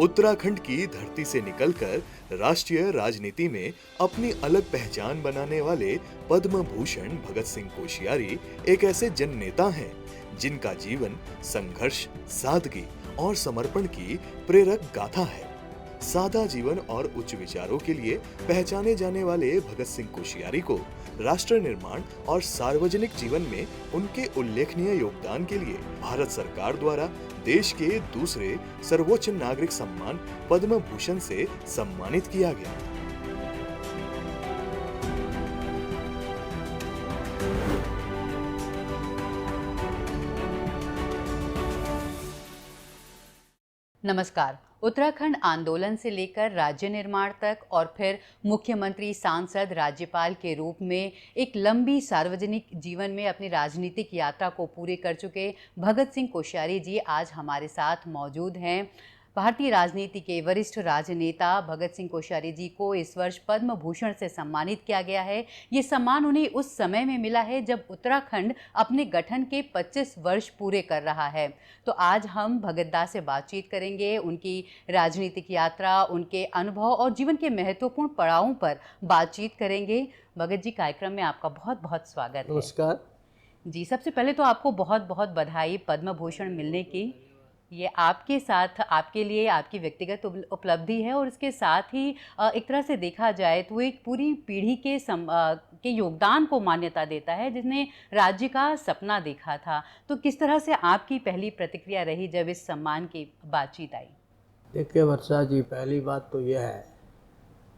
उत्तराखंड की धरती से निकलकर राष्ट्रीय राजनीति में अपनी अलग पहचान बनाने वाले पद्म भूषण भगत सिंह कोश्यारी एक ऐसे जन नेता हैं जिनका जीवन संघर्ष, सादगी और समर्पण की प्रेरक गाथा है। सादा जीवन और उच्च विचारों के लिए पहचाने जाने वाले भगत सिंह कोश्यारी को राष्ट्र निर्माण और सार्वजनिक जीवन में उनके उल्लेखनीय योगदान के लिए भारत सरकार द्वारा देश के दूसरे सर्वोच्च नागरिक सम्मान पद्म भूषण से सम्मानित किया गया। नमस्कार। उत्तराखंड आंदोलन से लेकर राज्य निर्माण तक और फिर मुख्यमंत्री, सांसद, राज्यपाल के रूप में एक लंबी सार्वजनिक जीवन में अपनी राजनीतिक यात्रा को पूरे कर चुके भगत सिंह कोश्यारी जी आज हमारे साथ मौजूद हैं। भारतीय राजनीति के वरिष्ठ राजनेता भगत सिंह कोश्यारी जी को इस वर्ष पद्म भूषण से सम्मानित किया गया है। ये सम्मान उन्हें उस समय में मिला है जब उत्तराखंड अपने गठन के 25 वर्ष पूरे कर रहा है। तो आज हम भगत दा से बातचीत करेंगे, उनकी राजनीतिक यात्रा, उनके अनुभव और जीवन के महत्वपूर्ण पड़ावों पर बातचीत करेंगे। भगत जी, कार्यक्रम में आपका बहुत बहुत स्वागत है। नमस्कार जी, सबसे पहले तो आपको बहुत बहुत बधाई पद्म भूषण मिलने की। ये आपके साथ, आपके लिए आपकी व्यक्तिगत उपलब्धि है और इसके साथ ही एक तरह से देखा जाए तो एक पूरी पीढ़ी के योगदान को मान्यता देता है जिसने राज्य का सपना देखा था। तो किस तरह से आपकी पहली प्रतिक्रिया रही जब इस सम्मान की बातचीत आई? देखिए वर्षा जी, पहली बात तो यह है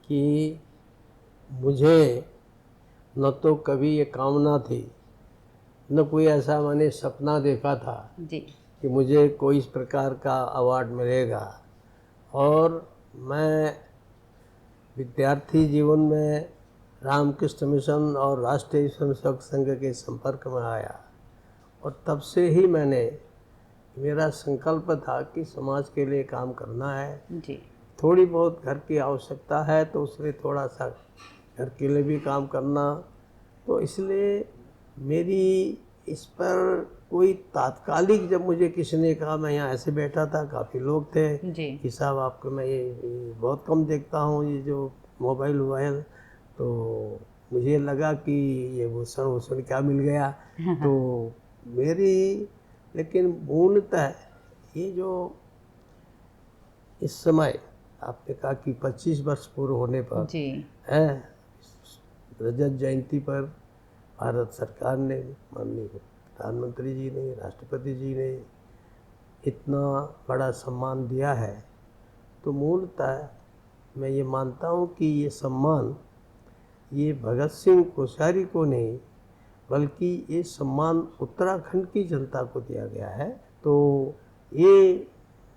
कि मुझे न तो कभी ये कामना थी, न कोई ऐसा मैंने सपना देखा था जी कि मुझे कोई इस प्रकार का अवार्ड मिलेगा। और मैं विद्यार्थी जीवन में रामकृष्ण मिशन और राष्ट्रीय स्वयंसेवक संघ के संपर्क में आया और तब से ही मेरा संकल्प था कि समाज के लिए काम करना है। जी। थोड़ी बहुत घर की आवश्यकता है तो उसमें थोड़ा सा घर के लिए भी काम करना, तो इसलिए मेरी इस पर कोई तात्कालिक, जब मुझे किसी ने कहा, मैं यहाँ ऐसे बैठा था, काफ़ी लोग थे कि साहब आपको मैं ये बहुत कम देखता हूँ ये जो मोबाइल, तो मुझे लगा कि ये भूषण क्या मिल गया। तो मेरी, लेकिन मूलतः ये जो इस समय आपने कहा कि 25 वर्ष पूरे होने पर है, रजत जयंती पर भारत सरकार ने, माननीय प्रधानमंत्री जी ने, राष्ट्रपति जी ने इतना बड़ा सम्मान दिया है, तो मूलतः मैं ये मानता हूँ कि ये सम्मान ये भगत सिंह कोश्यारी को नहीं बल्कि ये सम्मान उत्तराखंड की जनता को दिया गया है। तो ये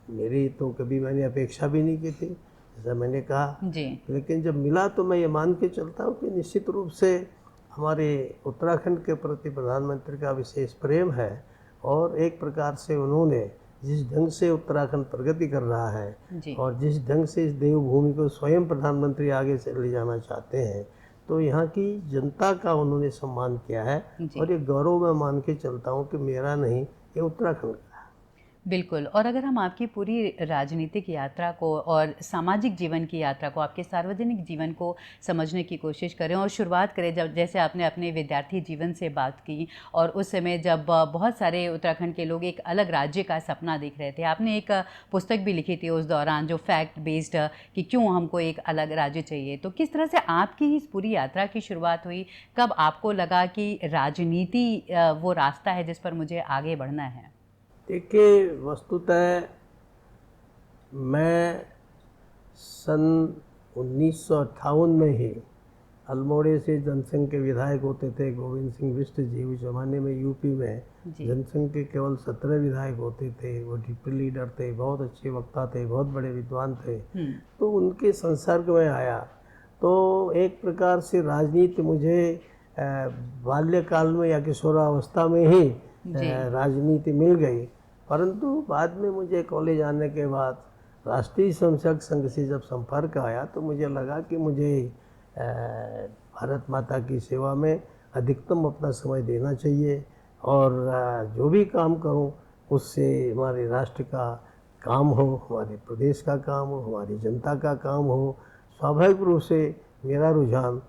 मेरी तो कभी मैंने अपेक्षा भी नहीं की थी, जैसा मैंने कहा जी। लेकिन जब मिला तो मैं ये मान के चलता हूँ कि निश्चित रूप से हमारे उत्तराखंड के प्रति प्रधानमंत्री का विशेष प्रेम है और एक प्रकार से उन्होंने जिस ढंग से उत्तराखंड प्रगति कर रहा है और जिस ढंग से इस देवभूमि को स्वयं प्रधानमंत्री आगे से ले जाना चाहते हैं, तो यहाँ की जनता का उन्होंने सम्मान किया है और ये गौरव मैं मान के चलता हूँ कि मेरा नहीं, ये उत्तराखंड का। बिल्कुल। और अगर हम आपकी पूरी राजनीतिक यात्रा को और सामाजिक जीवन की यात्रा को, आपके सार्वजनिक जीवन को समझने की कोशिश करें और शुरुआत करें जब, जैसे आपने अपने विद्यार्थी जीवन से बात की और उस समय जब बहुत सारे उत्तराखंड के लोग एक अलग राज्य का सपना देख रहे थे, आपने एक पुस्तक भी लिखी थी उस दौरान जो फैक्ट बेस्ड कि क्यों हमको एक अलग राज्य चाहिए। तो किस तरह से आपकी इस पूरी यात्रा की शुरुआत हुई? कब आपको लगा कि राजनीति वो रास्ता है जिस पर मुझे आगे बढ़ना है? देखिए, वस्तुतः मैं सन 1958 में ही अल्मोड़े से जनसंघ के विधायक होते थे गोविंद सिंह बिष्ट जी। उस जमाने में यूपी में जनसंघ के केवल 17 विधायक होते थे। वो डिप्टी लीडर थे, बहुत अच्छे वक्ता थे, बहुत बड़े विद्वान थे। तो उनके संसर्ग में आया तो एक प्रकार से राजनीति मुझे बाल्यकाल में या किशोरावस्था में ही राजनीति मिल गई, परंतु बाद में मुझे कॉलेज आने के बाद राष्ट्रीय स्वयंसेवक संघ से जब संपर्क आया तो मुझे लगा कि मुझे भारत माता की सेवा में अधिकतम अपना समय देना चाहिए और जो भी काम करूं उससे हमारे राष्ट्र का काम हो, हमारे प्रदेश का काम हो, हमारी जनता का काम हो। स्वाभाविक रूप से मेरा रुझान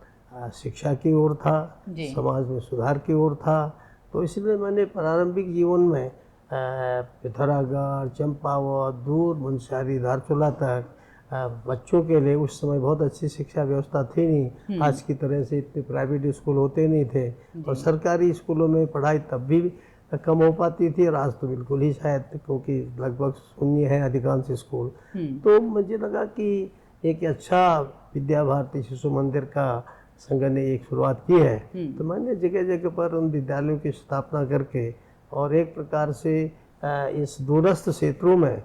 शिक्षा की ओर था, जी। समाज में सुधार की ओर था। तो इसलिए मैंने प्रारंभिक जीवन में पिथौरागढ़, चंपावत, दूर मुंशियारी, धारचूला तक बच्चों के लिए उस समय बहुत अच्छी शिक्षा व्यवस्था थी नहीं, आज की तरह से इतने प्राइवेट स्कूल होते नहीं थे, और सरकारी स्कूलों में पढ़ाई तब भी कम हो पाती थी, और आज तो बिल्कुल ही शायद, क्योंकि लगभग शून्य है अधिकांश स्कूल। तो मुझे लगा कि एक अच्छा विद्या भारती शिशु मंदिर का संघ ने एक शुरुआत की है, तो मैंने जगह जगह पर उन विद्यालयों की स्थापना करके और एक प्रकार से इस दूरस्थ क्षेत्रों में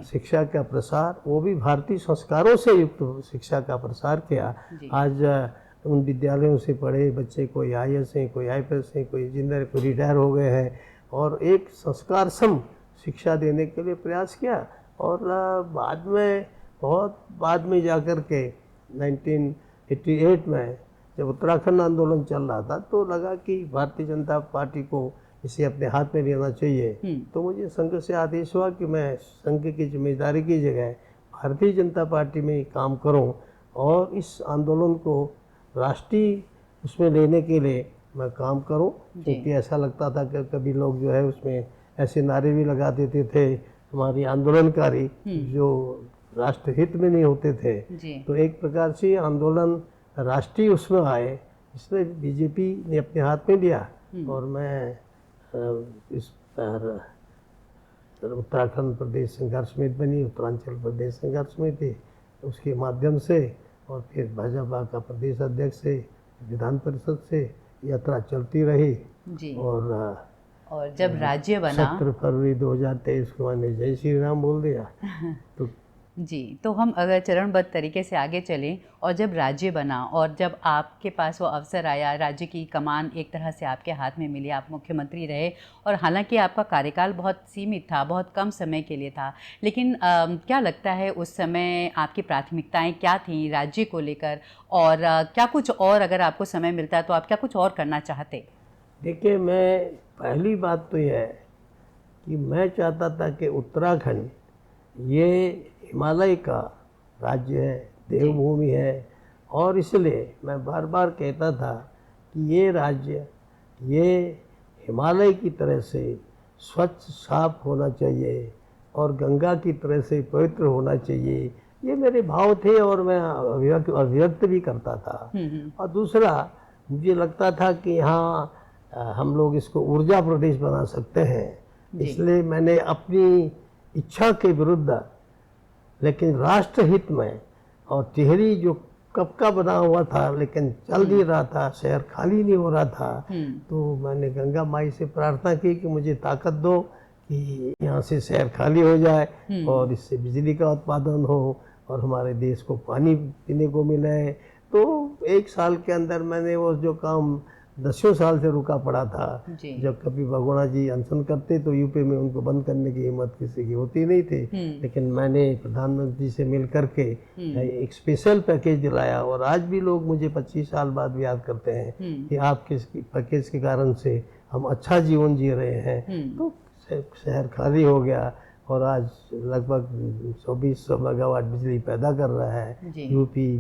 शिक्षा का प्रसार, वो भी भारतीय संस्कारों से युक्त शिक्षा का प्रसार किया। आज उन विद्यालयों से पढ़े बच्चे कोई IAS हैं, कोई IPS हैं, कोई इंजीनियर, कोई रिटायर हो गए हैं, और एक संस्कार सम शिक्षा देने के लिए प्रयास किया। और बहुत बाद में जाकर के 1988 में जब उत्तराखंड आंदोलन चल रहा था, तो लगा कि भारतीय जनता पार्टी को इसे अपने हाथ में लेना चाहिए। तो मुझे संघ से आदेश हुआ कि मैं संघ की जिम्मेदारी की जगह भारतीय जनता पार्टी में काम करूं, और इस आंदोलन को राष्ट्रीय उसमें लेने के लिए मैं काम करूं, क्योंकि ऐसा लगता था कि कभी लोग जो है उसमें ऐसे नारे भी लगा देते थे हमारे आंदोलनकारी, जो राष्ट्रहित में नहीं होते थे। तो एक प्रकार से आंदोलन राष्ट्रीय उसमें आए, इसलिए बीजेपी ने अपने हाथ में लिया, और मैं इस पर उत्तराखंड प्रदेश संघर्ष समिति बनी, उत्तरांचल प्रदेश संघर्ष समिति, उसके माध्यम से, और फिर भाजपा का प्रदेश अध्यक्ष से, विधान परिषद से यात्रा चलती रही जी। और जब राज्य बना 17 फरवरी 2023 को मैंने जय श्री राम बोल दिया। तो जी, तो हम अगर चरणबद्ध तरीके से आगे चलें, और जब राज्य बना और जब आपके पास वो अवसर आया, राज्य की कमान एक तरह से आपके हाथ में मिली, आप मुख्यमंत्री रहे, और हालांकि आपका कार्यकाल बहुत सीमित था, बहुत कम समय के लिए था, लेकिन क्या लगता है उस समय आपकी प्राथमिकताएं क्या थीं राज्य को लेकर, और क्या कुछ और अगर आपको समय मिलता तो आप क्या कुछ और करना चाहते? देखिए, मैं पहली बात तो यह है कि मैं चाहता था कि उत्तराखंड ये हिमालय का राज्य है, देवभूमि है, और इसलिए मैं बार बार कहता था कि ये राज्य ये हिमालय की तरह से स्वच्छ साफ होना चाहिए, और गंगा की तरह से पवित्र होना चाहिए। ये मेरे भाव थे, और मैं अभिव्यक्त भी करता था। और दूसरा, मुझे लगता था कि यहाँ हम लोग इसको ऊर्जा प्रदेश बना सकते हैं, इसलिए मैंने अपनी इच्छा के विरुद्ध, लेकिन राष्ट्रहित में, और टिहरी जो कब का बना हुआ था लेकिन चल नहीं रहा था, शहर खाली नहीं हो रहा था, तो मैंने गंगा माई से प्रार्थना की कि मुझे ताकत दो कि यहाँ से शहर खाली हो जाए, और इससे बिजली का उत्पादन हो, और हमारे देश को पानी पीने को मिले। तो 1 साल के अंदर मैंने वो जो काम 10 साल से रुका पड़ा था, जब कभी भगोड़ा जी अनशन करते तो यूपी में उनको बंद करने की हिम्मत किसी की होती नहीं थी, लेकिन मैंने प्रधानमंत्री से मिल करके एक स्पेशल पैकेज दिलाया, और आज भी लोग मुझे 25 साल बाद भी याद करते हैं कि आपके पैकेज के कारण से हम अच्छा जीवन जी रहे हैं। तो शहर खाली हो गया, और आज लगभग 2400 मेगावाट बिजली पैदा कर रहा है। यूपी,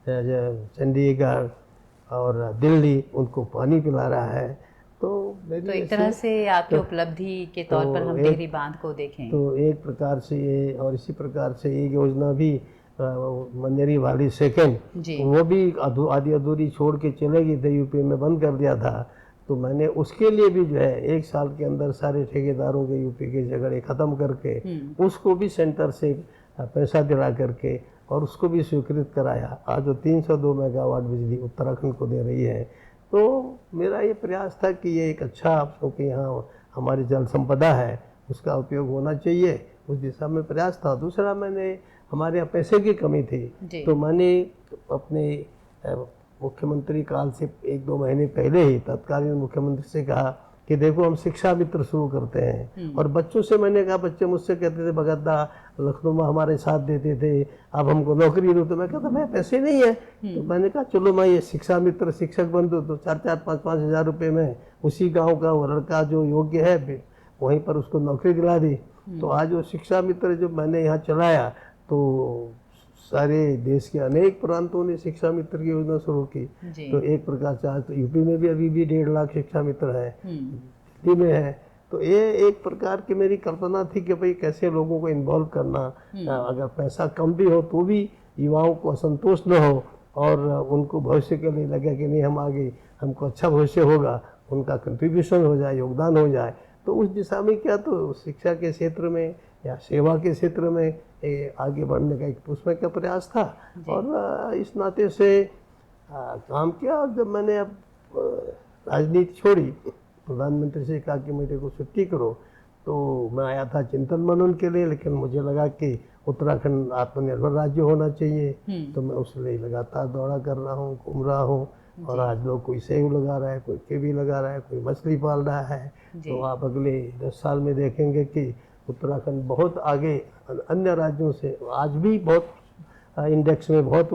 चंडीगढ़ और दिल्ली उनको पानी पिला रहा है। तो एक तरह से आपकी उपलब्धि के तौर पर हम टिहरी बांध को देखें तो एक प्रकार से ये, और इसी प्रकार से ये योजना भी मंजरी वाली सेकेंड, वो भी आधी अधूरी छोड़ के चले गई थे, यूपी में बंद कर दिया था। तो मैंने उसके लिए भी जो है 1 साल के अंदर सारे ठेकेदारों के यूपी के झगड़े ख़त्म करके उसको भी सेंटर से पैसा दिला करके और उसको भी स्वीकृत कराया। आज वो 302 मेगावाट बिजली उत्तराखंड को दे रही है। तो मेरा ये प्रयास था कि ये एक अच्छा, क्योंकि यहाँ हमारी जल संपदा है उसका उपयोग होना चाहिए, उस दिशा में प्रयास था। दूसरा, मैंने हमारे यहाँ पैसे की कमी थी, तो मैंने अपने मुख्यमंत्री काल से 1-2 महीने पहले ही तत्कालीन मुख्यमंत्री से कहा कि देखो हम शिक्षा मित्र शुरू करते हैं। और बच्चों से मैंने कहा, बच्चे मुझसे कहते थे भगत लखनऊ में हमारे साथ देते थे, अब हमको नौकरी दो। तो मैं कहता भाई पैसे नहीं है। तो मैंने कहा चलो मैं ये शिक्षा मित्र शिक्षक बन दूँ, तो 4-4, 5-5 हज़ार रुपये में उसी गाँव का वो लड़का जो योग्य है वहीं पर उसको नौकरी दिला दी। तो आज वो शिक्षा मित्र जब मैंने यहाँ चलाया तो सारे देश के अनेक प्रांतों ने शिक्षा मित्र की योजना शुरू की। तो एक प्रकार से आज तो यूपी में भी अभी भी 1.5 लाख शिक्षा मित्र है, दिल्ली में है। तो ये एक प्रकार की मेरी कल्पना थी कि भाई कैसे लोगों को इन्वॉल्व करना, अगर पैसा कम भी हो तो भी युवाओं को असंतोष न हो और उनको भविष्य के लिए लगे कि नहीं हम आगे हमको अच्छा भविष्य होगा, उनका कंट्रीब्यूशन हो जाए, योगदान हो जाए। तो उस दिशा में क्या तो शिक्षा के क्षेत्र में या सेवा के क्षेत्र में आगे बढ़ने का एक उसमें का प्रयास था और इस नाते से काम किया। और जब मैंने अब राजनीति छोड़ी, प्रधानमंत्री से कहा कि मेरे को छुट्टी करो, तो मैं आया था चिंतन मनन के लिए, लेकिन मुझे लगा कि उत्तराखंड आत्मनिर्भर राज्य होना चाहिए। तो मैं उसके लिए लगातार दौरा कर रहा हूँ, घूम रहा हूँ। और आज लोग कोई सेब लगा रहा है, कोई केवी लगा रहा है, कोई मछली पाल रहा है। तो आप अगले 10 साल में देखेंगे कि उत्तराखंड बहुत आगे अन्य राज्यों से आज भी बहुत इंडेक्स में बहुत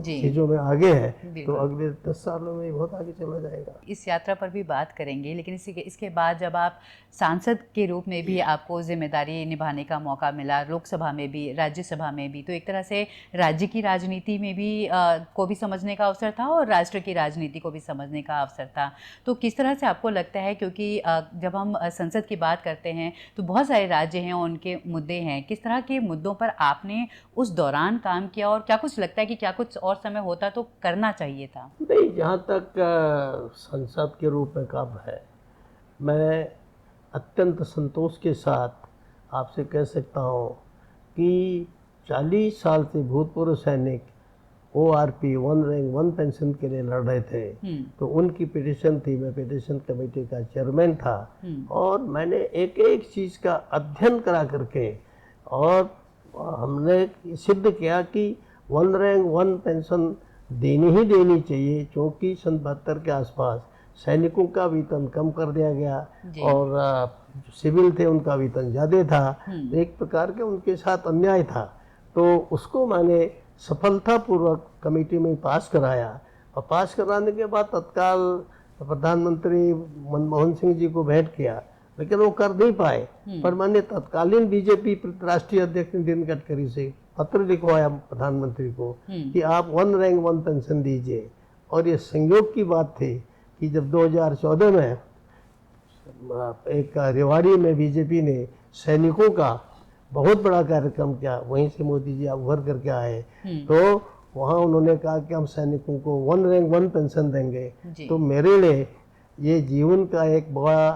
चीज़ों में आगे है। तो अगले 10 सालों में बहुत आगे चला जाएगा। इस यात्रा पर भी बात करेंगे, लेकिन इसके बाद जब आप सांसद के रूप में भी आपको जिम्मेदारी निभाने का मौका मिला, लोकसभा में भी, राज्यसभा में भी, तो एक तरह से राज्य की राजनीति में भी को भी समझने का अवसर था और राष्ट्र की राजनीति को भी समझने का अवसर था। तो किस तरह से आपको लगता है, क्योंकि जब हम संसद की बात करते हैं तो बहुत सारे राज्य हैं, उनके मुद्दे हैं, किस तरह के मुद्दों पर आपने उस दौरान काम किया और क्या कुछ लगता है कि क्या कुछ और समय होता तो करना चाहिए था? नहीं, जहाँ तक संसद के रूप में काम है, मैं अत्यंत संतोष के साथ आपसे कह सकता हूँ कि 40 साल से भूतपूर्व सैनिक ORP 1 रैंक 1 पेंशन के लिए लड़ रहे थे। तो उनकी पिटीशन थी, मैं पिटीशन कमेटी का चेयरमैन था और मैंने एक एक चीज़ का अध्ययन करा करके और हमने सिद्ध किया कि 1 रैंक 1 पेंशन देनी ही देनी चाहिए, क्योंकि सन 72 के आसपास सैनिकों का वेतन कम कर दिया गया और सिविल थे उनका वेतन ज़्यादा था। एक प्रकार के उनके साथ अन्याय था। तो उसको मैंने सफलतापूर्वक कमेटी में पास कराया और पास कराने के बाद तत्काल प्रधानमंत्री मनमोहन सिंह जी को भेंट किया, लेकिन वो कर नहीं पाए। पर मैंने तत्कालीन बीजेपी राष्ट्रीय अध्यक्ष नितिन गडकरी से पत्र लिखवाया प्रधानमंत्री को कि आप 1 रैंक 1 पेंशन दीजिए। और ये संयोग की बात थी कि जब 2014 में एक रेवाड़ी में बीजेपी ने सैनिकों का बहुत बड़ा कार्यक्रम किया, वहीं से मोदी जी उभर करके आए, तो वहाँ उन्होंने कहा कि हम सैनिकों को 1 रैंक 1 पेंशन देंगे। तो मेरे लिए ये जीवन का एक बड़ा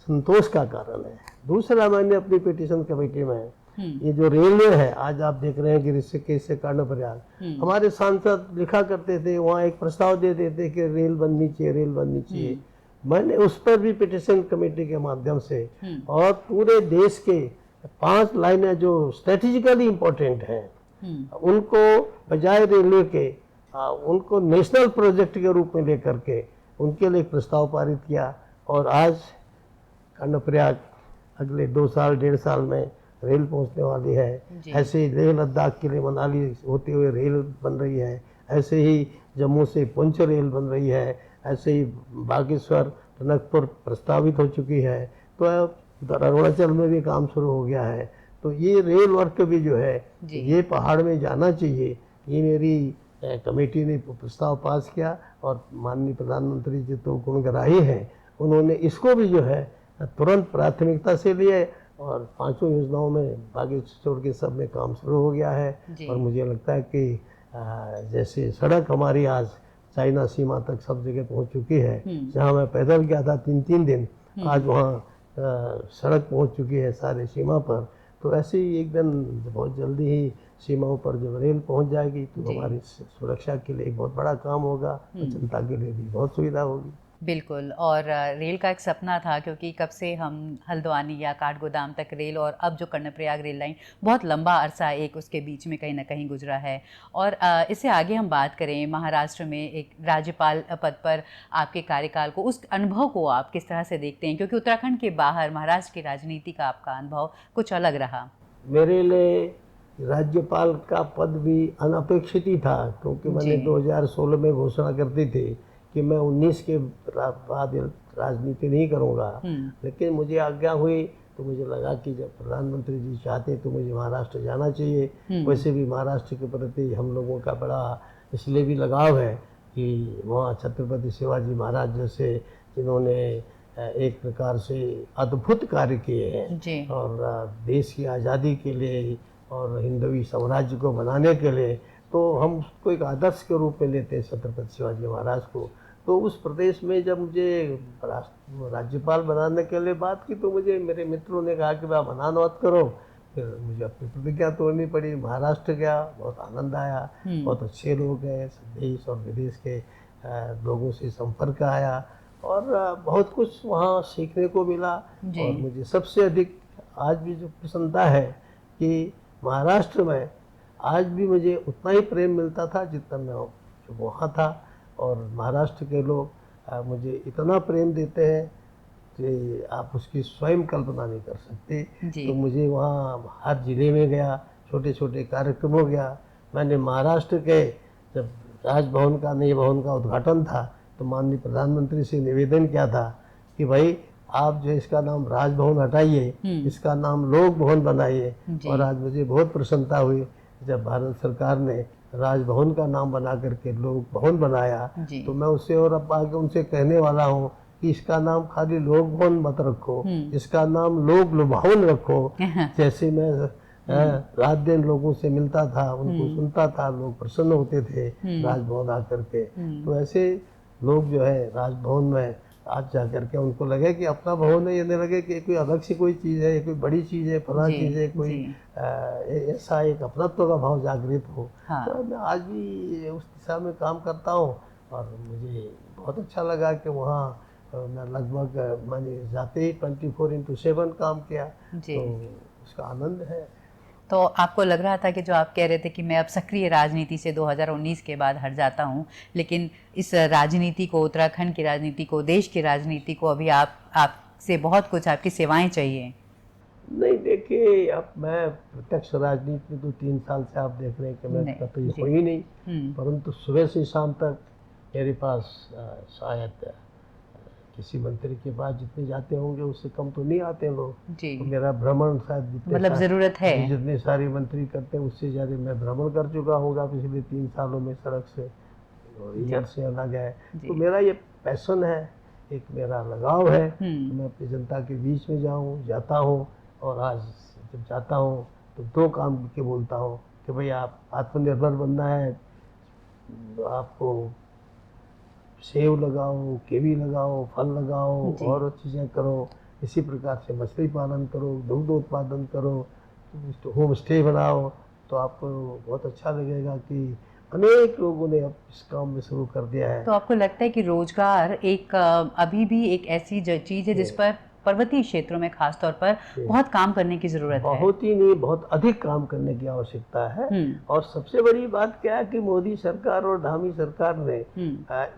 संतोष का कारण है। दूसरा, मैंने अपनी पिटीशन कमेटी में ये जो रेलवे है, आज आप देख रहे हैं कि ऋषिकेश से कर्णप्रयाग, हमारे सांसद लिखा करते थे, वहाँ एक प्रस्ताव दे देते कि रेल बननी चाहिए, रेल बननी चाहिए। मैंने उस पर भी पिटीशन कमेटी के माध्यम से और पूरे देश के 5 लाइनें जो स्ट्रेटेजिकली इम्पोर्टेंट हैं उनको बजाय रेलवे के उनको नेशनल प्रोजेक्ट के रूप में लेकर के उनके लिए एक प्रस्ताव पारित किया। और आज कर्णप्रयाग अगले 2 साल 1.5 साल में रेल पहुंचने वाली है। ऐसे ही लेह लद्दाख के लिए मनाली होते हुए रेल बन रही है, ऐसे ही जम्मू से पुंछ रेल बन रही है, ऐसे ही बागेश्वर टनकपुर प्रस्तावित हो चुकी है। तो उधर अरुणाचल में भी काम शुरू हो गया है। तो ये रेल वर्क भी जो है ये पहाड़ में जाना चाहिए। ये मेरी कमेटी ने प्रस्ताव पास किया और माननीय प्रधानमंत्री जी तो गुणग्राही हैं, उन्होंने इसको भी जो है तुरंत प्राथमिकता से लिए और 5 योजनाओं में बागेश्वर के सब में काम शुरू हो गया है। और मुझे लगता है कि जैसे सड़क हमारी आज चाइना सीमा तक सब जगह पहुंच चुकी है, जहां मैं पैदल गया था 3-3 दिन, आज वहां सड़क पहुंच चुकी है सारे सीमा पर। तो ऐसे ही एक दिन बहुत जल्दी ही सीमाओं पर जब रेल पहुंच जाएगी तो हमारी सुरक्षा के लिए एक बहुत बड़ा काम होगा और जनता के लिए भी बहुत सुविधा होगी। बिल्कुल। और रेल का एक सपना था, क्योंकि कब से हम हल्द्वानी या काठगोदाम तक रेल, और अब जो कर्णप्रयाग रेल लाइन बहुत लंबा अरसा एक उसके बीच में कहीं ना कहीं गुजरा है। और इससे आगे हम बात करें, महाराष्ट्र में एक राज्यपाल पद पर आपके कार्यकाल को, उस अनुभव को आप किस तरह से देखते हैं, क्योंकि उत्तराखंड के बाहर महाराष्ट्र की राजनीति का आपका अनुभव कुछ अलग रहा? मेरे लिए राज्यपाल का पद भी अनपेक्षित ही था, क्योंकि मैंने 2016 में घोषणा कर दी थी कि मैं 19 के बाद राजनीति नहीं करूंगा। लेकिन मुझे आज्ञा हुई तो मुझे लगा कि जब प्रधानमंत्री जी चाहते तो मुझे महाराष्ट्र जाना चाहिए। वैसे भी महाराष्ट्र के प्रति हम लोगों का बड़ा इसलिए भी लगाव है कि वहाँ छत्रपति शिवाजी महाराज जैसे जिन्होंने एक प्रकार से अद्भुत कार्य किए हैं और देश की आज़ादी के लिए और हिंदवी साम्राज्य को बनाने के लिए, तो हम उसको एक आदर्श के रूप में लेते हैं छत्रपति शिवाजी महाराज को। तो उस प्रदेश में जब मुझे राज्यपाल बनाने के लिए बात की तो मुझे मेरे मित्रों ने कहा कि आप मना मत करो। फिर मुझे अपनी प्रतिज्ञा तोड़नी पड़ी। महाराष्ट्र गया, बहुत आनंद आया, बहुत अच्छे लोग हैं, देश और विदेश के लोगों से संपर्क आया और बहुत कुछ वहाँ सीखने को मिला। और मुझे सबसे अधिक आज भी जो प्रसन्नता है कि महाराष्ट्र में आज भी मुझे उतना ही प्रेम मिलता था जितना मैं जब वहाँ था। और महाराष्ट्र के लोग मुझे इतना प्रेम देते हैं कि आप उसकी स्वयं कल्पना नहीं कर सकते। तो मुझे वहाँ हर जिले में गया, छोटे छोटे कार्यक्रमों गया। मैंने महाराष्ट्र के जब राजभवन का नए भवन का उद्घाटन था तो माननीय प्रधानमंत्री से निवेदन किया था कि भाई आप जो इसका नाम राजभवन हटाइए, इसका नाम लोक भवन बनाइए। और आज मुझे बहुत प्रसन्नता हुई जब भारत सरकार ने राजभवन का नाम बना करके लोक भवन बनाया। तो मैं उससे और अब आगे उनसे कहने वाला हूँ कि इसका नाम खाली लोक भवन मत रखो, इसका नाम लोक लुभावन रखो। जैसे मैं रात दिन लोगों से मिलता था, उनको सुनता था, लोग प्रसन्न होते थे राजभवन आकर के। तो ऐसे लोग जो है राजभवन में आज जा करके उनको लगे कि अपना भवन है, ये नहीं लगे कि कोई अलग से कोई चीज़ है, कोई बड़ी चीज़ है, फला चीज़ है, कोई ऐसा एक अपनत्व का भाव जागृत हो। तो मैं आज भी उस दिशा में काम करता हूँ और मुझे बहुत अच्छा लगा कि वहाँ मैं लगभग मैंने जाते ही 24/7 काम किया, तो उसका आनंद है। तो आपको लग रहा था कि जो आप कह रहे थे कि मैं अब सक्रिय राजनीति से 2019 के बाद हट जाता हूं, लेकिन इस राजनीति को, उत्तराखंड की राजनीति को, देश की राजनीति को अभी आपसे बहुत कुछ, आपकी सेवाएं चाहिए? नहीं, देखिए अब मैं प्रत्यक्ष राजनीति में तो 3 साल से आप देख रहे हैं कि मैं कतई हो ही नहीं, परंतु सुबह से शाम तक मेरे पास शायद किसी मंत्री के पास जितने जाते होंगे उससे कम तो नहीं आते लोग। तो मेरा भ्रमण शायद मतलब जरूरत है, जितने सारे मंत्री करते हैं उससे ज़्यादा मैं भ्रमण कर चुका होगा पिछले 3 सालों में सड़क से, और ईयर से अलग है। तो मेरा ये पैशन है, एक मेरा लगाव है। तो मैं अपनी जनता के बीच में जाता हूँ और आज जब जाता हूँ तो 2 काम के बोलता हूँ कि भाई आप आत्मनिर्भर बनना है, आपको सेब लगाओ, केवी लगाओ, फल लगाओ और चीज़ें करो। इसी प्रकार से मछली पालन करो, दुग्ध उत्पादन करो, होम स्टे बनाओ, तो आपको बहुत अच्छा लगेगा कि अनेक लोगों ने अब इस काम में शुरू कर दिया है। तो आपको लगता है कि रोजगार एक अभी भी एक ऐसी चीज़ है जिस पर पर्वतीय क्षेत्रों में खास तौर पर बहुत काम करने की जरूरत है? बहुत ही नहीं, बहुत अधिक काम करने की आवश्यकता है। और सबसे बड़ी बात क्या है कि मोदी सरकार और धामी सरकार ने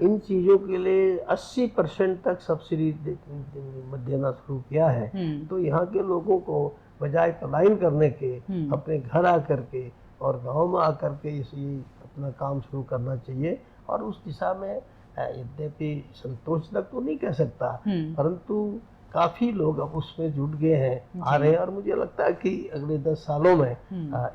इन चीजों के लिए 80% तक सब्सिडी देना शुरू किया है। तो यहाँ के लोगों को बजाय पलायन करने के अपने घर आकर के और गांव में आकर के इसी अपना काम शुरू करना चाहिए। और उस दिशा में यद्यपि संतोषजनक तो नहीं कह सकता, परंतु काफ़ी लोग अब उसमें जुट गए हैं, आ रहे हैं। और मुझे लगता है कि अगले 10 सालों में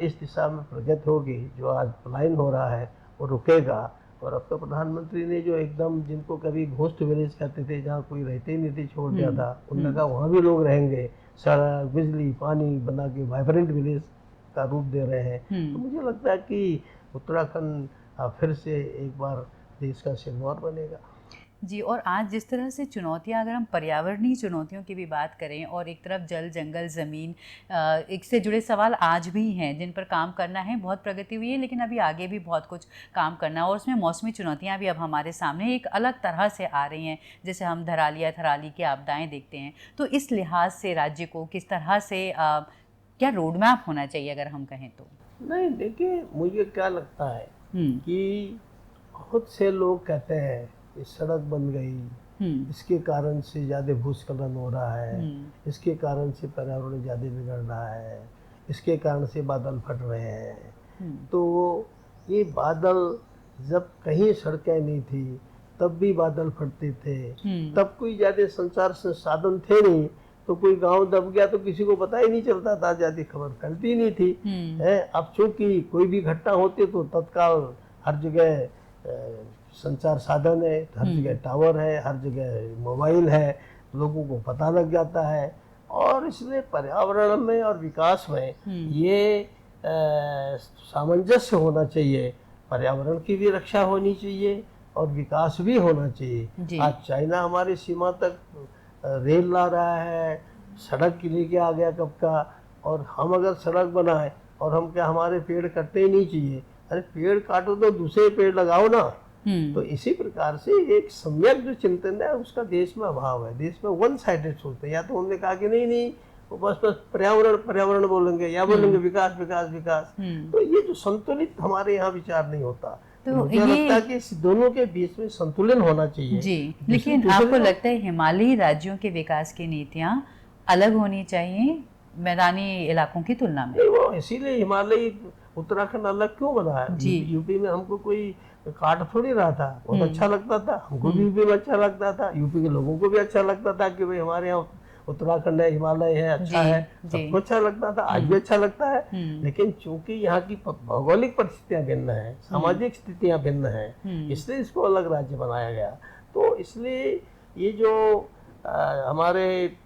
इस दिशा में प्रगति होगी। जो आज पलायन हो रहा है वो रुकेगा। और अब तो प्रधानमंत्री ने जो एकदम, जिनको कभी घोस्ट विलेज कहते थे, जहाँ कोई रहते ही नहीं थे, छोड़ दिया था, उन्होंने कहा वहाँ भी लोग रहेंगे, सड़क, बिजली, पानी बना के वाइब्रेंट विलेज का रूप दे रहे हैं। तो मुझे लगता है कि उत्तराखंड फिर से एक बार देश का सिरमौर बनेगा। जी, और आज जिस तरह से चुनौतियां, अगर हम पर्यावरणीय चुनौतियों की भी बात करें और एक तरफ जल, जंगल, ज़मीन, एक से जुड़े सवाल आज भी हैं जिन पर काम करना है। बहुत प्रगति हुई है लेकिन अभी आगे भी बहुत कुछ काम करना है। और उसमें मौसमी चुनौतियां भी अब हमारे सामने एक अलग तरह से आ रही हैं, जैसे हम थराली की आपदाएँ देखते हैं। तो इस लिहाज से राज्य को किस तरह से क्या रोड मैप होना चाहिए अगर हम कहें तो? नहीं, देखिए मुझे क्या लगता है कि बहुत से लोग कहते हैं कि सड़क बन गई, इसके कारण से ज़्यादा भूस्खलन हो रहा है, इसके कारण से पर्यावरण ज़्यादा बिगड़ रहा है, इसके कारण से बादल फट रहे हैं। तो ये बादल, जब कहीं सड़कें नहीं थी तब भी बादल फटते थे, तब कोई ज़्यादा संचार साधन थे नहीं, तो कोई गांव दब गया तो किसी को पता ही नहीं चलता था, आजादी खबर फैलती नहीं थी। है अब चूंकि कोई भी घटना होती तो तत्काल हर जगह संचार साधन है, हर जगह टावर है, हर जगह मोबाइल है, लोगों को पता लग जाता है। और इसलिए पर्यावरण में और विकास में ये सामंजस्य होना चाहिए। पर्यावरण की भी रक्षा होनी चाहिए और विकास भी होना चाहिए। आज चाइना हमारी सीमा तक रेल ला रहा है, सड़क लेके आ गया कब का, और हम अगर सड़क बनाए और हम क्या हमारे पेड़ कटने ही नहीं चाहिए? अरे पेड़ काटो तो दूसरे पेड़ लगाओ ना। तो इसी प्रकार से एक सम्यक जो चिंतन है उसका देश में अभाव है। देश में वन साइडेड सोचते हैं, या तो उन्होंने कहा कि नहीं वो बस पर्यावरण पर्यावरण बोलेंगे या बोलेंगे विकास विकास विकास। तो ये जो संतुलित हमारे यहाँ विचार नहीं होता। तो मुझे लगता है कि इस दोनों के बीच में संतुलन होना चाहिए जी। लेकिन आपको लगता है हिमालयी राज्यों के विकास की नीतियाँ अलग होनी चाहिए मैदानी इलाकों की तुलना में? नहीं, वो इसीलिए हिमालयी उत्तराखंड अलग क्यों बना है? यूपी में हमको कोई काट थोड़ी रहा था, बहुत अच्छा लगता था, हमको भी यूपी में अच्छा लगता था, यूपी के लोगों को भी अच्छा लगता था कि भाई हमारे यहाँ उत्तराखंड है, हिमालय है, अच्छा है, सबको अच्छा लगता था, आज भी अच्छा लगता है। लेकिन चूंकि यहाँ की भौगोलिक परिस्थितियां भिन्न है, सामाजिक स्थितियां भिन्न है, इसलिए इसको अलग राज्य बनाया गया। तो इसलिए ये जो हमारे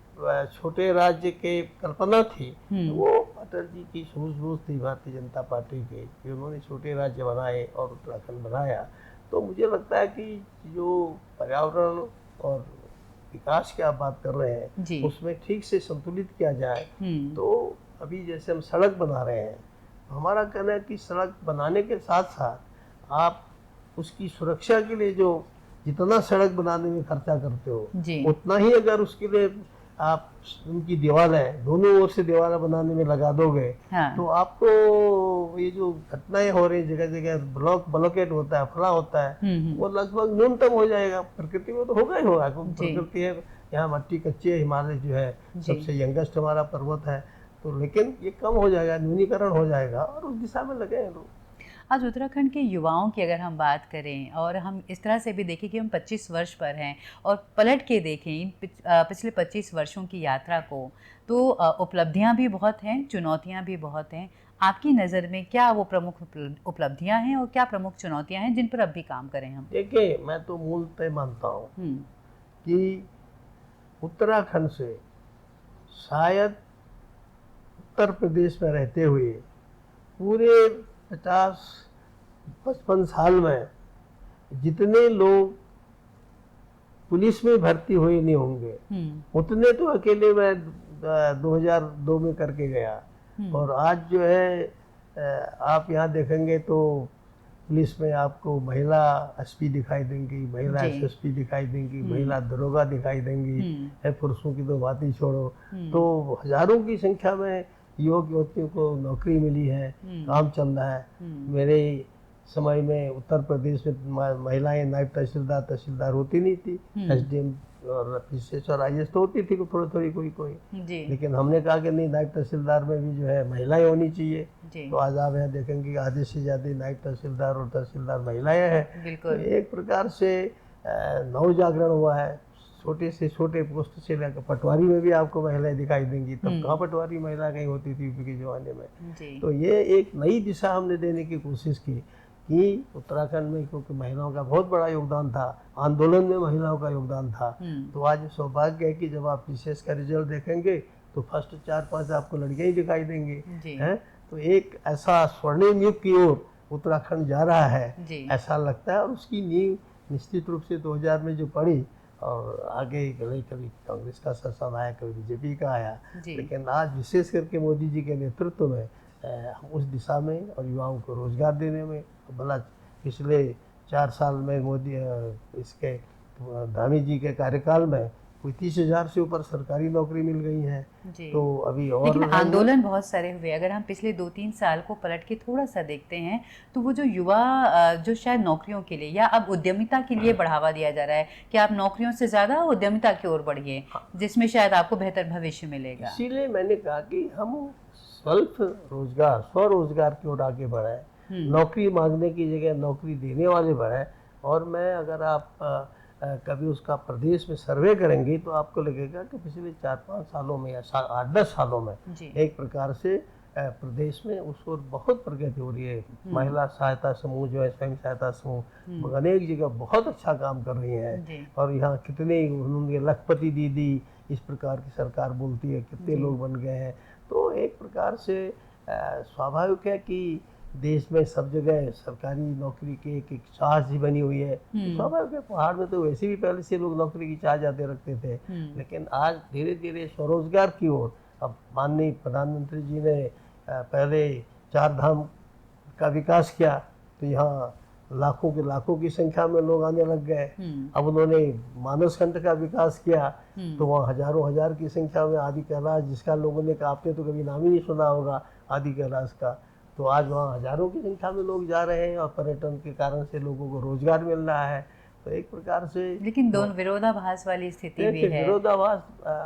छोटे राज्य के कल्पना थी वो अटल जी की सूझबूझ थी भारतीय जनता पार्टी के, कि उन्होंने छोटे राज्य बनाए और उत्तराखंड बनाया। तो मुझे लगता है कि जो पर्यावरण और विकास की आप बात कर रहे हैं उसमें ठीक से संतुलित किया जाए। तो अभी जैसे हम सड़क बना रहे हैं, हमारा कहना है कि सड़क बनाने के साथ साथ आप उसकी सुरक्षा के लिए जो जितना सड़क बनाने में खर्चा करते हो उतना ही अगर उसके लिए आप उनकी दीवारें दोनों ओर से दीवारें बनाने में लगा दोगे तो आपको ये जो घटनाएं हो रही जगह जगह ब्लॉकेट होता है, फला होता है, वो लगभग न्यूनतम हो जाएगा। प्रकृति में तो होगा ही होगा, प्रकृति है, यहाँ मट्टी कच्ची है, हिमालय जो है सबसे यंगेस्ट हमारा पर्वत है, तो लेकिन ये कम हो जाएगा, न्यूनीकरण हो जाएगा और उस दिशा में लगे हैं लोग। आज उत्तराखंड के युवाओं की अगर हम बात करें और हम इस तरह से भी देखें कि हम 25 वर्ष पर हैं और पलट के देखें इन पिछले 25 वर्षों की यात्रा को, तो उपलब्धियां भी बहुत हैं, चुनौतियां भी बहुत हैं। आपकी नज़र में क्या वो प्रमुख उपलब्धियां हैं और क्या प्रमुख चुनौतियां हैं जिन पर अब भी काम करें हम? देखिए, मैं तो मूलतः मानता हूँ कि उत्तराखंड से शायद उत्तर प्रदेश में रहते हुए पूरे 50-55 साल में जितने लोग पुलिस में भर्ती हुए नहीं होंगे उतने तो अकेले मैं 2002 में करके गया। और आज जो है आप यहाँ देखेंगे तो पुलिस में आपको महिला एसपी दिखाई देंगी, महिला एसएसपी दिखाई देंगी, महिला दरोगा दिखाई देंगी, पुरुषों की तो बात ही छोड़ो। तो हजारों की संख्या में युवक युवतियों को नौकरी मिली है, काम चल रहा है। मेरे समय में उत्तर प्रदेश में महिलाएं नायब तहसीलदार होती नहीं थी, एसडीएम और पीसीएस और आईएएस तो होती थी थोड़ी थोड़ी कोई, लेकिन हमने कहा कि नहीं, नायब तहसीलदार में भी जो है महिलाएं होनी चाहिए। तो आज आप यहाँ देखेंगे कि आधे से ज्यादा नायब तहसीलदार और तहसीलदार महिलाएं हैं। तो एक प्रकार से नव जागरण हुआ है। छोटे से छोटे पोस्ट से लेकर पटवारी में भी आपको महिलाएं दिखाई देंगी। तब कहाँ पटवारी महिला कहीं होती थी यूपी के जमाने में। तो ये एक नई दिशा हमने देने की कोशिश की कि उत्तराखंड में, क्योंकि महिलाओं का बहुत बड़ा योगदान था, आंदोलन में महिलाओं का योगदान था। तो आज सौभाग्य है कि जब आप पीसीएस का रिजल्ट देखेंगे तो फर्स्ट 4-5 आपको लड़कियां ही दिखाई देंगी हैं। तो एक ऐसा स्वर्णिम युग की ओर उत्तराखंड जा रहा है ऐसा लगता है। और उसकी नींव निश्चित रूप से 2000 में जो पड़ी और आगे कभी कांग्रेस का शासन आया, कभी बीजेपी का आया, लेकिन आज विशेष करके मोदी जी के नेतृत्व में उस दिशा में और युवाओं को रोजगार देने में, भला पिछले 4 साल में मोदी इसके धामी जी के कार्यकाल में कोई 30,000 से ऊपर सरकारी नौकरी मिल गई है। तो अभी और लेकिन आंदोलन बहुत सारे हुए। अगर हम पिछले 2-3 साल को पलट के थोड़ा सा देखते हैं तो वो जो युवा जो शायद नौकरियों के लिए या अब उद्यमिता के लिए बढ़ावा दिया जा रहा है कि आप नौकरियों से ज़्यादा उद्यमिता की ओर बढ़िए, जिसमें शायद आपको बेहतर भविष्य मिलेगा। इसीलिए मैंने कहा कि हम स्वरोजगार की ओर आगे बढ़े, नौकरी मांगने की जगह नौकरी देने वाले बढ़े। और मैं, अगर आप कभी उसका प्रदेश में सर्वे करेंगे तो आपको लगेगा कि पिछले 4-5 सालों में या 8-10 सालों में जी। एक प्रकार से प्रदेश में उस ओर बहुत प्रगति हो रही है। महिला सहायता समूह जो है, स्वयं सहायता समूह अनेक जगह बहुत अच्छा काम कर रही जी। हैं। और यहाँ कितने उन्होंने लखपति दीदी इस प्रकार की सरकार बोलती है, कितने जी। लोग बन गए हैं। तो एक प्रकार से स्वाभाविक है कि देश में सब जगह सरकारी नौकरी की एक चाह सी बनी हुई है। तो स्वाभाविक है, पहाड़ में तो वैसे भी पहले से लोग नौकरी की चाह जाते रखते थे, लेकिन आज धीरे धीरे स्वरोजगार की ओर अब माननीय प्रधानमंत्री जी ने पहले 4 धाम का विकास किया, तो यहाँ लाखों के लाखों की संख्या में लोग आने लग गए। अब उन्होंने मानसखंड का विकास किया, तो वहाँ हजारों हजार की संख्या में आदि कैलाश, जिसका लोगों ने कहा आपने तो कभी नाम ही नहीं सुना होगा आदि कैलाश का, तो आज वहाँ हजारों की संख्या में लोग जा रहे हैं और पर्यटन के कारण से लोगों को रोजगार मिल रहा है। तो एक प्रकार से लेकिन दोनों विरोधाभास वाली स्थिति भी है। विरोधाभास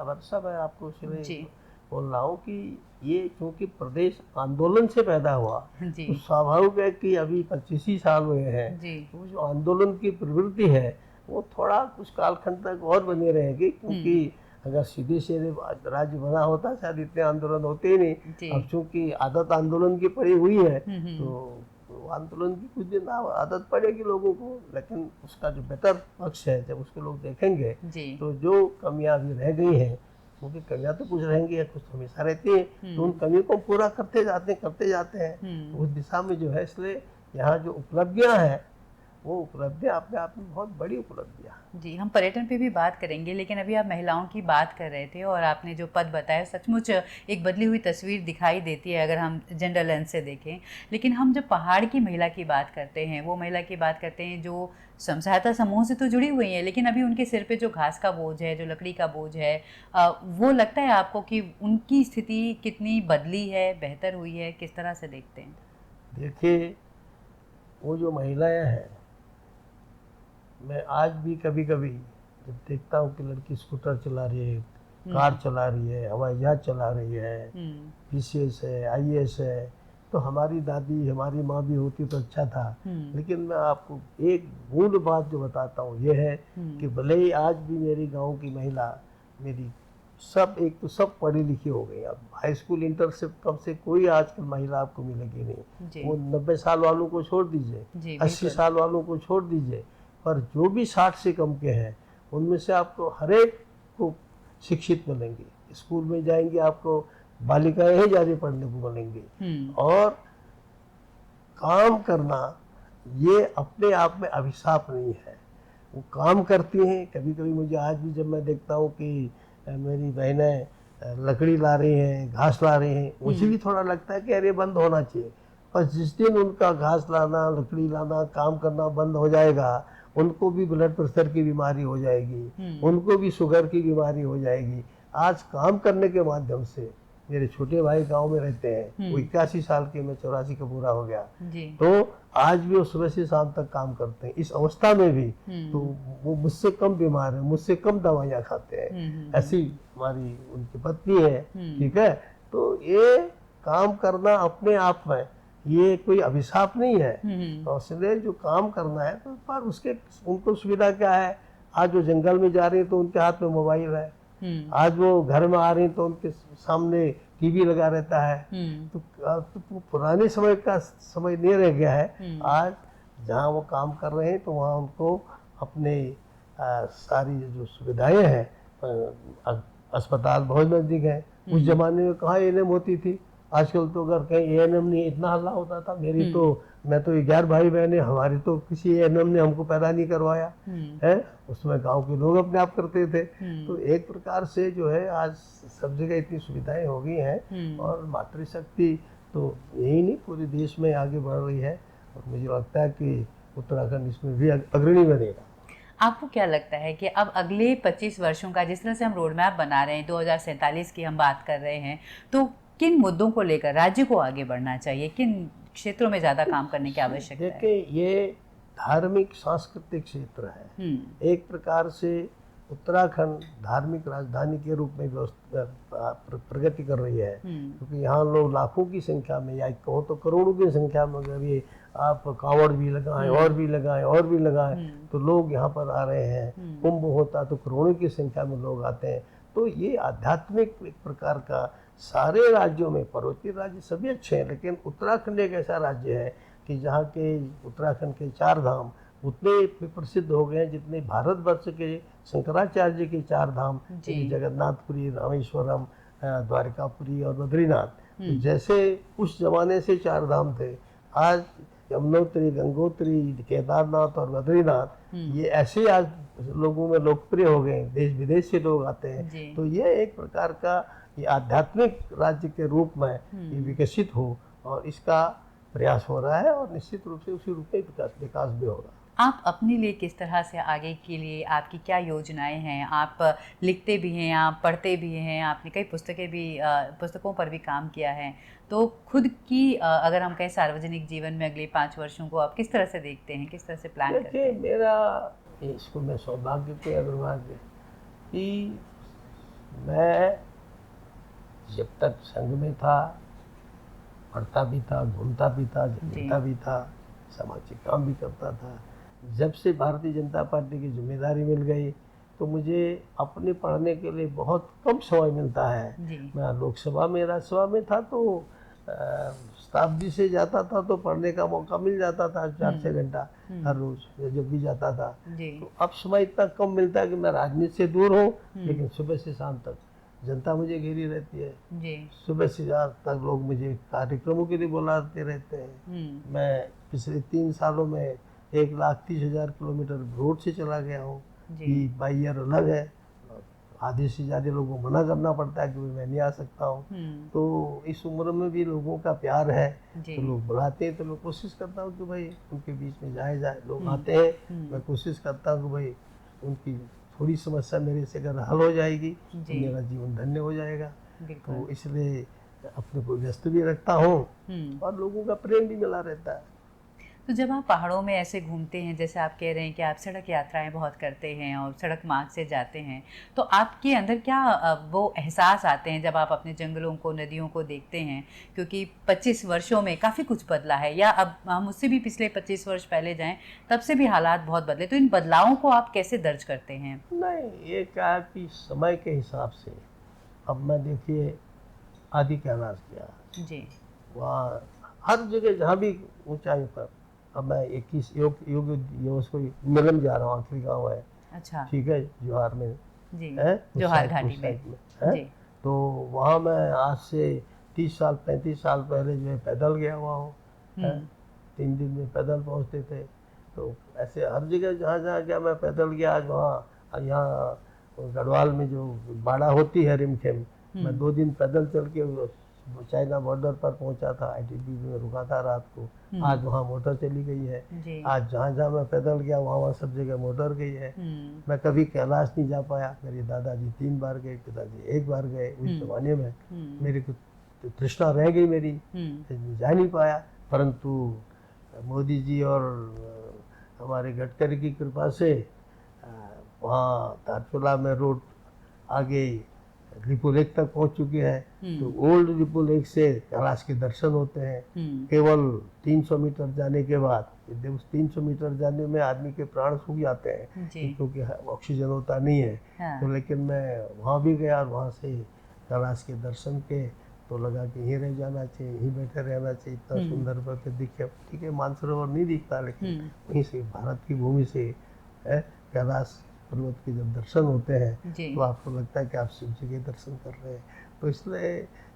वर्षा, मैं आपको इसलिए बोल रहा हूँ कि ये क्योंकि प्रदेश आंदोलन से पैदा हुआ, तो स्वाभाविक है कि अभी 25 ही साल हुए हैं, तो जो आंदोलन की प्रवृत्ति है वो थोड़ा कुछ कालखंड तक और बनी रहेगी, क्योंकि अगर सीधे सीधे राज्य बना होता शायद इतने आंदोलन होते ही नहीं। अब चूंकि आदत आंदोलन की पड़ी हुई है, तो आंदोलन की कुछ दिन आदत पड़ेगी लोगों को, लेकिन उसका जो बेहतर पक्ष है जब उसको लोग देखेंगे तो जो कमियां अभी रह गई हैं, क्योंकि कमियां तो कुछ रहेंगी या कुछ हमेशा रहती हैं, तो उन कमियों को पूरा करते जाते हैं उस दिशा में जो है। इसलिए यहाँ जो उपलब्धियाँ हैं वो उपलब्धियाँ अपने आप में बहुत बड़ी उपलब्धियाँ। जी, हम पर्यटन पे भी बात करेंगे, लेकिन अभी आप महिलाओं की बात कर रहे थे और आपने जो पद बताया सचमुच एक बदली हुई तस्वीर दिखाई देती है अगर हम जेंडर लेंस से देखें। लेकिन हम जब पहाड़ की महिला की बात करते हैं, वो महिला की बात करते हैं जो स्वयं सहायता समूह से तो जुड़ी हुई हैं, लेकिन अभी उनके सिर पे जो घास का बोझ है, जो लकड़ी का बोझ है, वो लगता है आपको कि उनकी स्थिति कितनी बदली है, बेहतर हुई है, किस तरह से देखते हैं? देखिए, वो जो महिलाएं हैं, मैं आज भी कभी कभी जब देखता हूँ कि लड़की स्कूटर चला रही है, कार चला रही है, हवाई जहाज चला रही है, PCS है, IAS है, तो हमारी दादी हमारी माँ भी होती तो अच्छा था। लेकिन मैं आपको एक मूल बात जो बताता हूँ ये है कि भले ही आज भी मेरी गांव की महिला मेरी सब एक तो सब पढ़ी लिखी हो गई। अब हाई स्कूल इंटर से कम से कोई आजकल महिला आपको मिलेगी नहीं। वो 90 साल वालों को छोड़ दीजिए, 80 साल वालों को छोड़ दीजिए, पर जो भी 60 से कम के हैं उनमें से आपको हर एक को शिक्षित मिलेंगे। स्कूल में जाएंगे आपको बालिकाएं ही ज़्यादा पढ़ने को मिलेंगी। और काम करना ये अपने आप में अभिशाप नहीं है, वो काम करती हैं। कभी कभी मुझे आज भी जब मैं देखता हूँ कि मेरी बहनें लकड़ी ला रही हैं, घास ला रही हैं, मुझे भी थोड़ा लगता है कि अरे बंद होना चाहिए। पर जिस दिन उनका घास लाना, लकड़ी लाना, काम करना बंद हो जाएगा, उनको भी ब्लड प्रेशर की बीमारी हो जाएगी, उनको भी शुगर की बीमारी हो जाएगी। आज काम करने के माध्यम से मेरे छोटे भाई गांव में रहते हैं, वो 81 साल के, मैं 84 का पूरा हो गया, तो आज भी वो सुबह से शाम तक काम करते हैं। इस अवस्था में भी तो वो मुझसे कम बीमार है, मुझसे कम दवाइयाँ खाते हैं। ऐसी हमारी उनकी पत्नी है, ठीक है। तो ये काम करना अपने आप में ये कोई अभिशाप नहीं है। तो इसलिए जो काम करना है तो पर उसके उनको सुविधा क्या है, आज वो जंगल में जा रही है तो उनके हाथ में मोबाइल है, आज वो घर में आ रही तो उनके सामने टीवी लगा रहता है। तो पुराने समय का समय नहीं रह गया है। आज जहाँ वो काम कर रहे हैं तो वहाँ उनको अपने सारी जो सुविधाएं हैं, अस्पताल बहुत नज़दीक है। उस जमाने में कहाँ ANM होती थी, आजकल तो अगर कहीं ANM नहीं, इतना हल्ला होता था। मेरी तो मैं तो 11 भाई बहन है, हमारी तो किसी ANM ने हमको पैदा नहीं करवाया है, उसमें गांव के लोग अपने आप करते थे। तो एक प्रकार से जो है आज सब जगह इतनी सुविधाएं हो गई हैं और मातृशक्ति तो यही नहीं पूरे देश में आगे बढ़ रही है, और मुझे लगता है कि उत्तराखंड इसमें भी अग्रणी बनेगा। आपको क्या लगता है कि अब अगले 25 वर्षों का जिस तरह से हम रोड मैप बना रहे हैं, 2047 की हम बात कर रहे हैं, तो किन मुद्दों को लेकर राज्य को आगे बढ़ना चाहिए, किन क्षेत्रों में ज़्यादा काम करने की आवश्यकता है? देखिए, ये धार्मिक सांस्कृतिक क्षेत्र है। एक प्रकार से उत्तराखंड धार्मिक राजधानी के रूप में प्रगति कर रही है, क्योंकि यहाँ लोग लाखों की संख्या में या कहो तो करोड़ों की संख्या में, अगर ये आप कांवड़ भी लगाएं और भी लगाएं और भी लगाएं तो लोग यहाँ पर आ रहे हैं। कुंभ होता तो करोड़ों की संख्या में लोग आते हैं। तो ये आध्यात्मिक एक प्रकार का, सारे राज्यों में, पर्वतीय राज्य सभी अच्छे हैं, लेकिन उत्तराखंड एक ऐसा राज्य है कि जहाँ के उत्तराखंड के 4 धाम उतने प्रसिद्ध हो गए हैं जितने भारतवर्ष के शंकराचार्य के 4 धाम, जगन्नाथपुरी, रामेश्वरम, द्वारकापुरी और बद्रीनाथ। तो जैसे उस जमाने से 4 धाम थे, आज यमुनोत्री, गंगोत्री, केदारनाथ और बद्रीनाथ ये ऐसे आज लोगों में लोकप्रिय हो गए, देश विदेश से लोग आते हैं। तो ये एक प्रकार का ये आध्यात्मिक राज्य के रूप में ये विकसित हो, और इसका प्रयास हो रहा है, और निश्चित रूप से उसी रूप में विकास भी होगा। आप अपने लिए किस तरह से आगे के लिए आपकी क्या योजनाएं हैं? आप लिखते भी हैं, आप पढ़ते भी हैं, आपने कई पुस्तकों पर भी काम किया है, तो खुद की अगर हम कहें सार्वजनिक जीवन में अगले 5 वर्षों को आप किस तरह से देखते हैं, किस तरह से प्लान करते हैं? मेरा इसको मैं सौभाग्य के अनुवाद कि मैं जब तक संघ में था, पढ़ता भी था, घूमता भी था, लिखता भी था, सामाजिक काम भी करता था। जब से भारतीय जनता पार्टी की जिम्मेदारी मिल गई तो मुझे अपने पढ़ने के लिए बहुत कम समय मिलता है। मैं लोकसभा में, राज्यसभा में था तो शताब्दी से जाता था तो पढ़ने का मौका मिल जाता था 4-6 घंटा हर रोज, जब भी जाता था। तो अब समय इतना कम मिलता है कि मैं राजनीति से दूर हूँ, लेकिन सुबह से शाम तक जनता मुझे घेरी रहती है। सुबह से रात तक लोग मुझे कार्यक्रमों के लिए बुलाते रहते हैं। मैं पिछले 3 सालों में 1,30,000 किलोमीटर रोड से चला गया हूँ। कि बाई ईयर अलग है, आधे से ज़्यादा लोगों को मना करना पड़ता है कि मैं नहीं आ सकता हूँ। तो इस उम्र में भी लोगों का प्यार है, तो लोग बुलाते हैं, तो मैं कोशिश करता हूँ कि भाई उनके बीच में जाए। लोग आते हैं, मैं कोशिश करता हूँ कि भाई उनकी थोड़ी समस्या मेरे से अगर हल हो जाएगी तो मेरा जीवन धन्य हो जाएगा। तो इसलिए अपने को व्यस्त भी रखता हूँ और लोगों का प्रेम भी मिला रहता है। तो जब आप पहाड़ों में ऐसे घूमते हैं, जैसे आप कह रहे हैं कि आप सड़क यात्राएं बहुत करते हैं और सड़क मार्ग से जाते हैं, तो आपके अंदर क्या वो एहसास आते हैं जब आप अपने जंगलों को, नदियों को देखते हैं? क्योंकि 25 वर्षों में काफ़ी कुछ बदला है, या अब हम उससे भी पिछले 25 वर्ष पहले जाएं तब से भी हालात बहुत बदले, तो इन बदलावों को आप कैसे दर्ज करते हैं? नहीं, ये क्या कि समय के हिसाब से अब मैं देखिए आदि कैलाश गया जी, वहाँ हर जगह जहाँ भी ऊंचाई पर, अब मैं 21 योग मिलन जा रहा हूँ, आखिरी गाँव है। अच्छा, ठीक है, जोहार में जी, जोहार घाटी में जी। तो वहाँ मैं आज से 30 साल 35 साल पहले जो है पैदल गया हुआ हूँ। 3 दिन में पैदल पहुँचते थे। तो ऐसे हर जगह जहाँ जहाँ गया मैं पैदल गया। आज वहाँ यहाँ गढ़वाल में जो बाड़ा होती है रिमखेम, मैं 2 दिन पैदल चल के चाइना बॉर्डर पर पहुंचा था, ITBP में रुका था रात को। आज वहाँ मोटर चली गई है। आज जहाँ जहाँ मैं पैदल गया वहाँ सब जगह मोटर गई है। मैं कभी कैलाश नहीं जा पाया, मेरे दादाजी 3 बार गए, पिताजी 1 बार गए। उस जमाने में मेरे को तृष्णा रह गई मेरी, जा नहीं पाया। परंतु मोदी जी और हमारे गडकरी की कृपा से वहाँ धारचूला में रोड आगे रिपो लेक तक पहुंच चुके हैं। तो ओल्ड रिपो लेक से कैलाश के दर्शन होते हैं। केवल 300 मीटर जाने के बाद, 300 मीटर जाने में आदमी के प्राण सूख जाते हैं क्योंकि ऑक्सीजन होता नहीं है। तो लेकिन मैं वहाँ भी गया और वहाँ से कैलाश के दर्शन के तो लगा कि यहीं रह जाना चाहिए, यहीं बैठे रहना चाहिए। इतना सुंदर प्रकृति दिखे, ठीक है मानसरोवर नहीं दिखता, लेकिन वहीं से भारत की भूमि से कैलाश पर्वत के जब दर्शन होते हैं तो आपको लगता है कि आप शिव जी के दर्शन कर रहे हैं। तो इसलिए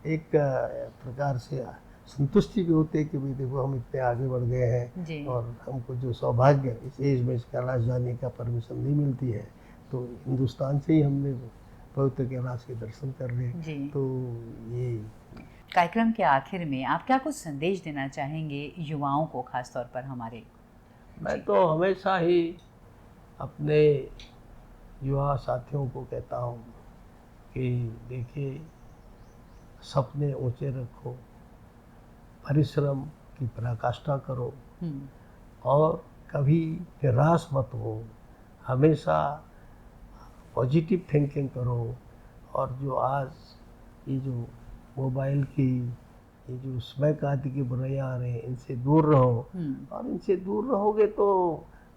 एक प्रकार से संतुष्टि भी होती है कि भाई देखो हम इतने आगे बढ़ गए हैं और हमको जो सौभाग्य इस एज में कैलाश जाने का परमिशन नहीं मिलती है, तो हिंदुस्तान से ही हमने पवित्र कैलाश के दर्शन कर रहे। तो ये कार्यक्रम के आखिर में आप क्या कुछ संदेश देना चाहेंगे युवाओं को, खासतौर पर हमारे? मैं तो हमेशा ही अपने युवा साथियों को कहता हूँ कि देखिए, सपने ऊंचे रखो, परिश्रम की पराकाष्ठा करो और कभी निराश मत हो। हमेशा पॉजिटिव थिंकिंग करो, और जो आज ये जो मोबाइल की ये जो समय कांति की बुराइयां आ रही हैं, इनसे दूर रहो। और इनसे दूर रहोगे तो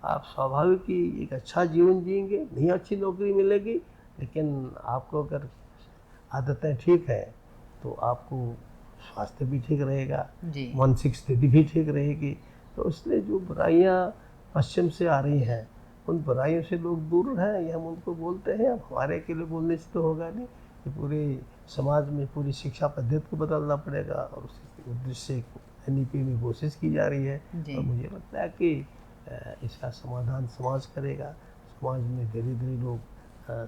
आप स्वाभाविक ही एक अच्छा जीवन जिएंगे। नहीं अच्छी नौकरी मिलेगी, लेकिन आपको अगर आदतें ठीक है तो आपको स्वास्थ्य भी ठीक रहेगा, जी। मानसिक स्थिति भी ठीक रहेगी। तो इसलिए जो बुराइयां पश्चिम से आ रही हैं, उन बुराइयों से लोग दूर रहें, ये हम उनको बोलते हैं। अब हमारे अकेले बोलने से तो होगा नहीं, कि पूरे समाज में पूरी शिक्षा पद्धति को बदलना पड़ेगा, और उस उद्देश्य से NEP में कोशिश की जा रही है। और मुझे लगता है कि इसका समाधान समाज करेगा। समाज में धीरे धीरे लोग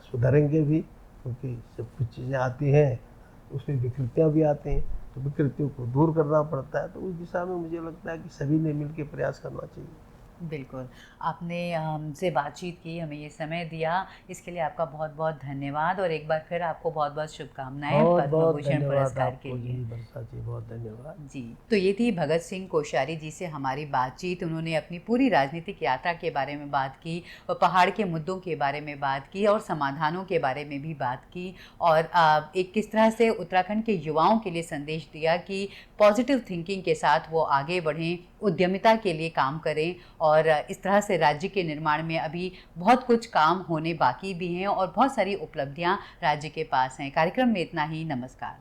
सुधरेंगे भी, क्योंकि सब कुछ चीज़ें आती हैं उसमें विकृतियाँ भी आती हैं, तो विकृतियों को दूर करना पड़ता है। तो उस दिशा में मुझे लगता है कि सभी ने मिलकर प्रयास करना चाहिए। बिल्कुल, आपने हमसे बातचीत की, हमें ये समय दिया, इसके लिए आपका बहुत-बहुत धन्यवाद और एक बार फिर आपको बहुत-बहुत शुभकामनाएँ बहुत पद्म बहुत भूषण धन्यवाद पुरस्कार के आपको लिए। जी, वर्षा जी, बहुत धन्यवाद। जी, तो ये थी भगत सिंह कोश्यारी जी से हमारी बातचीत। उन्होंने अपनी पूरी राजनीतिक यात्रा के बारे में बात की और पहाड़ के मुद्दों के बारे में बात की और समाधानों के बारे में भी बात की, और एक किस तरह से उत्तराखंड के युवाओं के लिए संदेश दिया कि पॉजिटिव थिंकिंग के साथ वो आगे बढ़ें, उद्यमिता के लिए काम करें, और इस तरह से राज्य के निर्माण में अभी बहुत कुछ काम होने बाकी भी हैं और बहुत सारी उपलब्धियां राज्य के पास हैं। कार्यक्रम में इतना ही। नमस्कार।